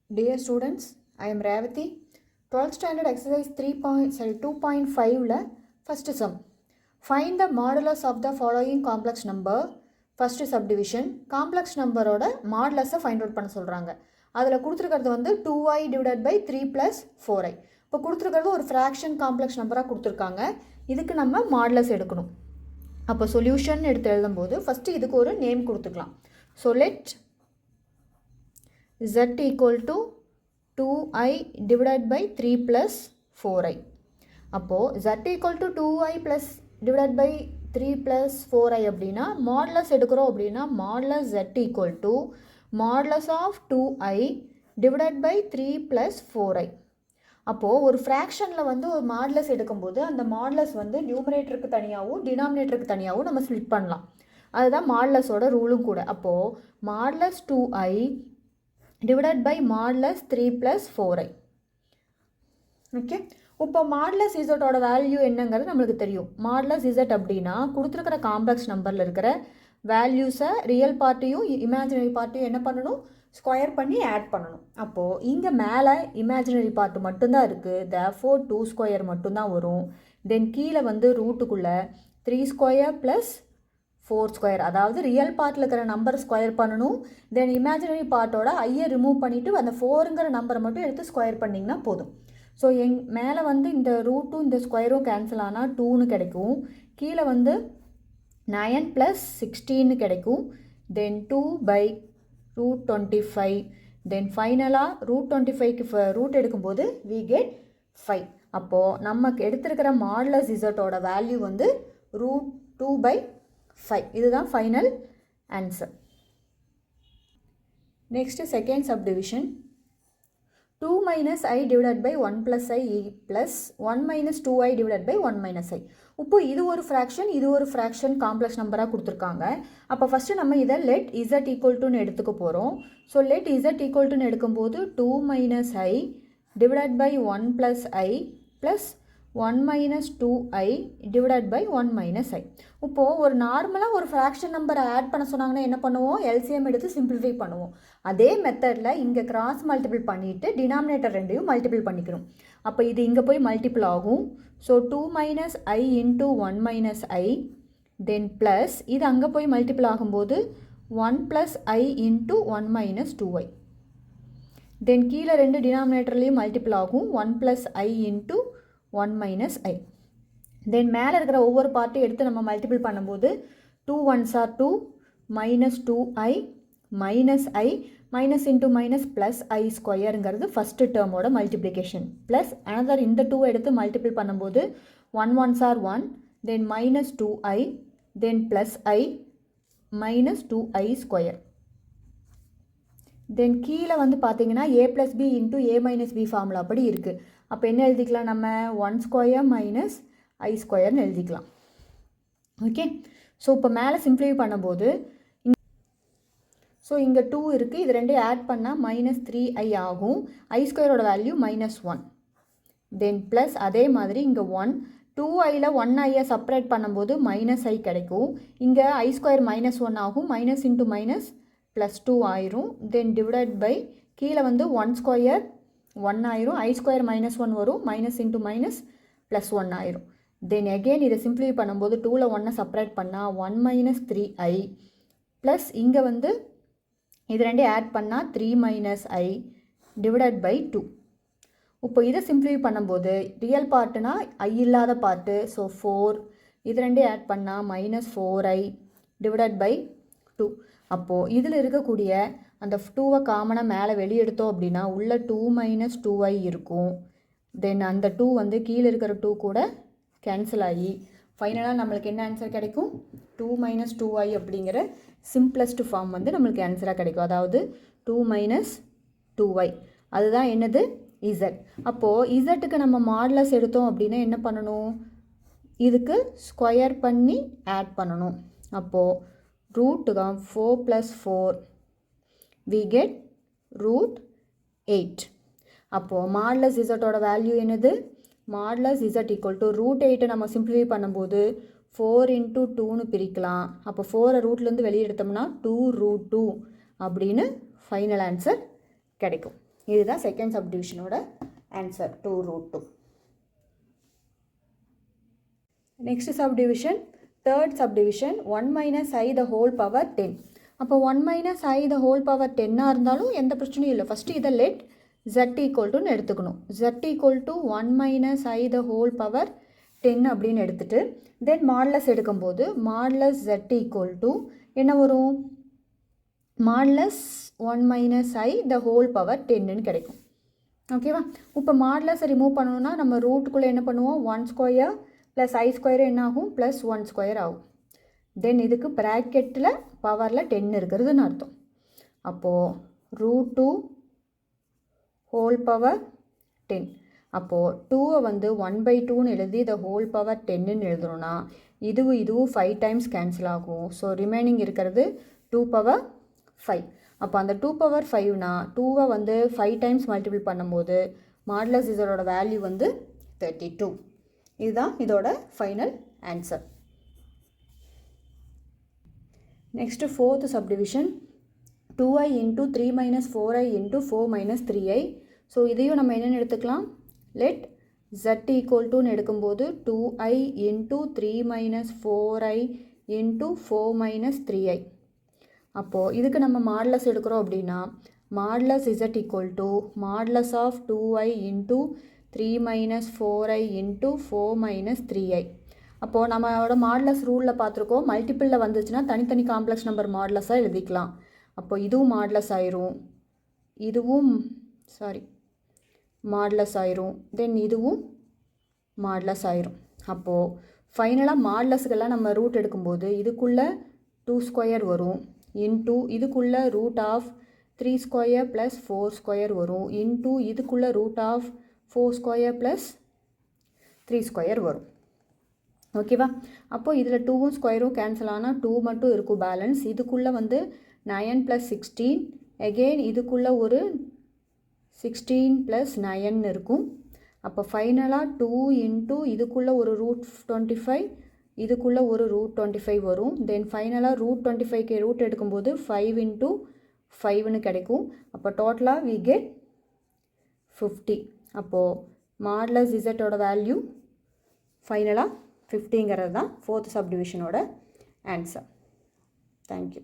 Dear students, I am Revati. 12th standard exercise 2.5 first sum. Find the modulus of the following complex number. First subdivision. Complex number oda modulus find out பண்ண சொல்றாங்க. அதில் கொடுத்துருக்கிறது வந்து 2i divided by 3 plus 4i. இப்போ கொடுத்துருக்கிறது ஒரு fraction complex நம்பராக கொடுத்துருக்காங்க. இதுக்கு நம்ம modulus எடுக்கணும். அப்போ சொல்யூஷன் எடுத்து எழுதும்போது ஃபஸ்ட்டு இதுக்கு ஒரு நேம் கொடுத்துக்கலாம். So let z equal to 2i divided by 3 plus 4i. அப்போது z equal to 2i plus divided by 3 plus 4i அப்படின்னா modulus எடுக்கிறோம் அப்படின்னா modulus z equal to modulus of 2i divided by 3 plus 4i. அப்போது ஒரு ஃப்ராக்ஷனில் வந்து ஒரு modulus எடுக்கும்போது அந்த மாடுலஸ் வந்து நியூமரேட்டருக்கு தனியாகவும் டினாமினேட்டருக்கு தனியாகவும் நம்ம ஸ்ப்ளிட் பண்ணலாம். அதுதான் மாடுலஸோட ரூலும் கூட. அப்போது modulus 2i divided by modulus 3 + 4i. Okay, இப்போ மாடுலஸ் இசட்டோட வேல்யூ என்னங்கிறது நம்மளுக்கு தெரியும். மாடுலஸ் இசட் அப்படின்னா கொடுத்துருக்கிற காம்ப்ளெக்ஸ் நம்பரில் இருக்கிற வேல்யூஸை ரியல் பார்ட்டையும் இமேஜினரி பார்ட்டையும் என்ன பண்ணணும், ஸ்கொயர் பண்ணி ஆட் பண்ணணும். அப்போது இங்கே மேலே இமேஜினரி பார்ட்டு மட்டும்தான் இருக்குது, தேர்ஃபோர் 2 ஸ்கொயர் மட்டும்தான் வரும். தென் கீழே வந்து ரூட்டுக்குள்ளே 3 ஸ்கொயர் ப்ளஸ் 4 ஸ்கொயர், அதாவது ரியல் பார்ட்டில் இருக்கிற நம்பர் ஸ்கொயர் பண்ணணும். தென் இமேஜினரி பார்ட்டோட ஐயை ரிமூவ் பண்ணிவிட்டு அந்த 4ங்கிற நம்பரை மட்டும் எடுத்து ஸ்கொயர் பண்ணிங்கன்னா போதும். ஸோ மேலே வந்து இந்த ரூட்டும் இந்த ஸ்கொயரும் கேன்சல் ஆனால் 2ன்னு கிடைக்கும். கீழே வந்து 9 + 16 கிடைக்கும். தென் 2 by root 25. தென் ஃபைனலாக ரூட் 25க்கு ரூட் எடுக்கும்போது we get 5. அப்போது நமக்கு எடுத்திருக்கிற மாடுலஸ் இசட்டோட வேல்யூ வந்து √2/5. இதுதான் final answer. Next second subdivision. 2 - i divided by 1 + i plus 1 - 2i divided by 1 - i. இப்போ இது ஒரு ஃப்ராக்ஷன், இது ஒரு ஃப்ராக்ஷன் காம்ப்ளெக்ஸ் நம்பராக கொடுத்துருக்காங்க. அப்போ ஃபஸ்ட்டு நம்ம இதை லெட் z ஈக்குவல் டுன்னு எடுத்துக்க போகிறோம். ஸோ லெட் z ஈக்குவல் டுன்னு எடுக்கும்போது 2 - i divided by 1 + i plus 1 - 2i divided by 1 - i. இப்போது ஒரு நார்மலாக ஒரு ஃப்ராக்ஷன் நம்பரை ஆட் பண்ண சொன்னாங்கன்னா என்ன பண்ணுவோம், எல்சிஎம் எடுத்து சிம்பிளிஃபை பண்ணுவோம். அதே மெத்தடில் இங்கே கிராஸ் மல்டிபிள் பண்ணிவிட்டு டினாமினேட்டர் ரெண்டையும் மல்டிபிள் பண்ணிக்கணும். அப்போ இது இங்கே போய் மல்டிபிள் ஆகும். So 2 - i into 1 - i then plus இது அங்கே போய் மல்டிபிள் ஆகும்போது 1 + i into 1 - 2i. தென் கீழே ரெண்டு டினாமினேட்டர்லேயும் மல்டிபிள் ஆகும் 1 + i into 1 - i. தென் மேலே இருக்கிற ஒவ்வொரு பார்ட்டையும் எடுத்து நம்ம மல்டிபிள் பண்ணும்போது 2 1s are 2 -2i -i minus into minus plus i ஸ்கொயருங்கிறது ஃபஸ்ட்டு டேர்மோட மல்டிப்ளிகேஷன். ப்ளஸ் அனதர் இந்த 2 எடுத்து மல்டிபிள் பண்ணும்போது 1 1s are 1 then -2i then plus i -2i square. Then கீழே வந்து பார்த்தீங்கன்னா a + b into a - b formula அப்படி இருக்குது. அப்போ என்ன எழுதிக்கலாம், நம்ம 1 ஸ்கொயர் மைனஸ் ஐ ஸ்கொயர்னு எழுதிக்கலாம். ஓகே, ஸோ இப்போ மேலே சிம்ப்ளிஃபை பண்ணும்போது ஸோ இங்கே 2 இருக்குது, இது ரெண்டையும் ஆட் பண்ணால் -3i ஆகும். ஐ ஸ்கொயரோட வேல்யூ -1. தென் ப்ளஸ் அதே மாதிரி இங்கே 1 2iயில் 1iயை செப்பரேட் பண்ணும்போது -i கிடைக்கும். இங்கே ஐ ஸ்கொயர் -1 ஆகும், மைனஸ் இன்ட்டு மைனஸ் +2 ஆயிரும். தென் டிவைடட் பை கீழே வந்து 1 ஸ்கொயர் 1 ஆயிரும், ஐ ஸ்கொயர் -1 வரும், மைனஸ் இன்ட்டு மைனஸ் +1 ஆயிரும். தென் அகெயின் இதை சிம்ப்ளிஃபை பண்ணும்போது 2ல் 1 செப்பரேட் பண்ணால் 1 - 3i ப்ளஸ் இங்கே வந்து இது ரெண்டையும் ஆட் பண்ணால் 3 - i டிவைடட் பை 2. இப்போ இதை சிம்ப்ளிஃபை பண்ணும்போது ரியல் பார்ட்டுனா ஐ இல்லாத பார்ட்டு, ஸோ 4 இது ரெண்டையும் ஆட் பண்ணால் -4i டிவைடட் பை 2. அப்போது இதில் இருக்கக்கூடிய அந்த 2வை காமனாக மேலே வெளியெடுத்தோம் அப்படின்னா உள்ள 2 - 2i இருக்கும். தென் அந்த 2 வந்து கீழே இருக்கிற 2 கூட கேன்சல் ஆகி ஃபைனலாக நம்மளுக்கு என்ன ஆன்சர் கிடைக்கும், 2 - 2i அப்படிங்கிற சிம்பிளஸ்ட் ஃபார்ம் வந்து நம்மளுக்கு ஆன்சராக கிடைக்கும். அதாவது 2 - 2i அதுதான் என்னது, இசட். அப்போது இசட்டுக்கு நம்ம மாடுலஸ் எடுத்தோம் அப்படின்னா என்ன பண்ணணும், இதுக்கு ஸ்கொயர் பண்ணி ஆட் பண்ணணும். அப்போது ரூட்டுக்கு 4 + 4 we get √8. அப்போது மாடுலஸ் இசட்டோட வேல்யூ என்னது, மாடுலஸ் இசட் ஈக்குவல் டு √8 நம்ம சிம்ப்ளிஃபை பண்ணும்போது 4 × 2ன்னு பிரிக்கலாம். அப்போ 4 ரூட்லேருந்து வெளியே எடுத்தோம்னா 2√2 அப்படின்னு ஃபைனல் ஆன்சர் கிடைக்கும். இதுதான் செகண்ட் சப்டிவிஷனோட answer 2√2. Next subdivision third subdivision 1 minus i the whole power 10. அப்போ 1 minus i the whole power 10 இருந்தாலும் எந்த பிரச்சனையும் இல்லை. ஃபஸ்ட்டு இதை லெட் z ஈக்குவல்ட்டுன்னு எடுத்துக்கணும். z equal to 1 minus i the whole power 10 அப்படின்னு எடுத்துகிட்டு தென் மாடுலஸ் எடுக்கும்போது மாடுலஸ் z ஈக்குவல் டு என்ன வரும், modulus 1 minus i the whole power 10ன்னு கிடைக்கும். ஓகேவா? இப்போ மாடுலஸை ரிமூவ் பண்ணணும்னா நம்ம ரூட்டுக்குள்ளே என்ன பண்ணுவோம், 1 ஸ்கொயர் ப்ளஸ் ஐ ஸ்கொயர் என்ன ஆகும், ப்ளஸ் 1 ஸ்கொயர் ஆகும். தென் இதுக்கு ப்ராக்கெட்டில் பவரில் 10 இருக்கிறதுன்னு அர்த்தம். அப்போது √2 ஹோல் பவர் 10. அப்போது 2வை வந்து 1/2ன்னு எழுதி த ஹோல் பவர் 10ன்னு எழுதணும்னா இதுவும் 5 டைம்ஸ் கேன்சல் ஆகும். ஸோ ரிமைனிங் இருக்கிறது 2 பவர் 5. அப்போ அந்த 2 பவர் 5னா 2வை வந்து 5 டைம்ஸ் மல்டிபிள் பண்ணும்போது மாடுலஸ் இதோட வேல்யூ வந்து 32. இதுதான் இதோட final answer. Next fourth subdivision 2i into 3 minus 4i into 4 minus 3i. So இதையும் நம்ம என்னென்னு எடுத்துக்கலாம், லெட் z ஈக்குவல் டுன்னு எடுக்கும்போது 2i into 3 minus 4i into 4 minus 3i. அப்போது இதுக்கு நம்ம மாடுலஸ் எடுக்கிறோம் அப்படின்னா modulus z equal to modulus of 2i into 3 minus 4i into 4 minus 3i. அப்போது நம்மளோட மாடுலஸ் ரூலில் பார்த்துருக்கோம், மல்டிப்பிளில் வந்துச்சுன்னா தனித்தனி காம்ப்ளெக்ஸ் நம்பர் மாடுலஸாக எழுதிக்கலாம். அப்போது இதுவும் மாடுலஸ் ஆயிரும், இதுவும் மாடுலஸ் ஆயிரும், தென் இதுவும் மாடுலஸ் ஆயிரும். அப்போது ஃபைனலாக மாடுலஸுக்கெல்லாம் நம்ம ரூட் எடுக்கும்போது இதுக்குள்ளே 2 ஸ்கொயர் வரும், இன்ட்டு இதுக்குள்ளே root of 3 square plus 4 square வரும், இன்ட்டு இதுக்குள்ளே root of 4 square plus 3 square வரும். ஓகேவா? அப்போது இதில் 2வும் ஸ்கொயரும் கேன்சல் ஆனால் 2 மட்டும் இருக்கும் பேலன்ஸ். இதுக்குள்ளே வந்து 9 ப்ளஸ் 16, அகெயின் இதுக்குள்ளே ஒரு 16 ப்ளஸ் 9 இருக்கும். அப்போ ஃபைனலாக 2 இன்ட்டு இதுக்குள்ளே ஒரு √25, இதுக்குள்ளே ஒரு √25 வரும். தென் ஃபைனலாக √25க்கு ரூட் எடுக்கும்போது 5 இன்ட்டு 5ன்னு கிடைக்கும். அப்போ டோட்டலாக வி கெட் 50. அப்போது மாடுலஸ் இசட்டோட வேல்யூ ஃபைனலாக 50ங்கிறது தான் ஃபோர்த் சப்டிவிஷனோட ஆன்சர். தேங்க்யூ.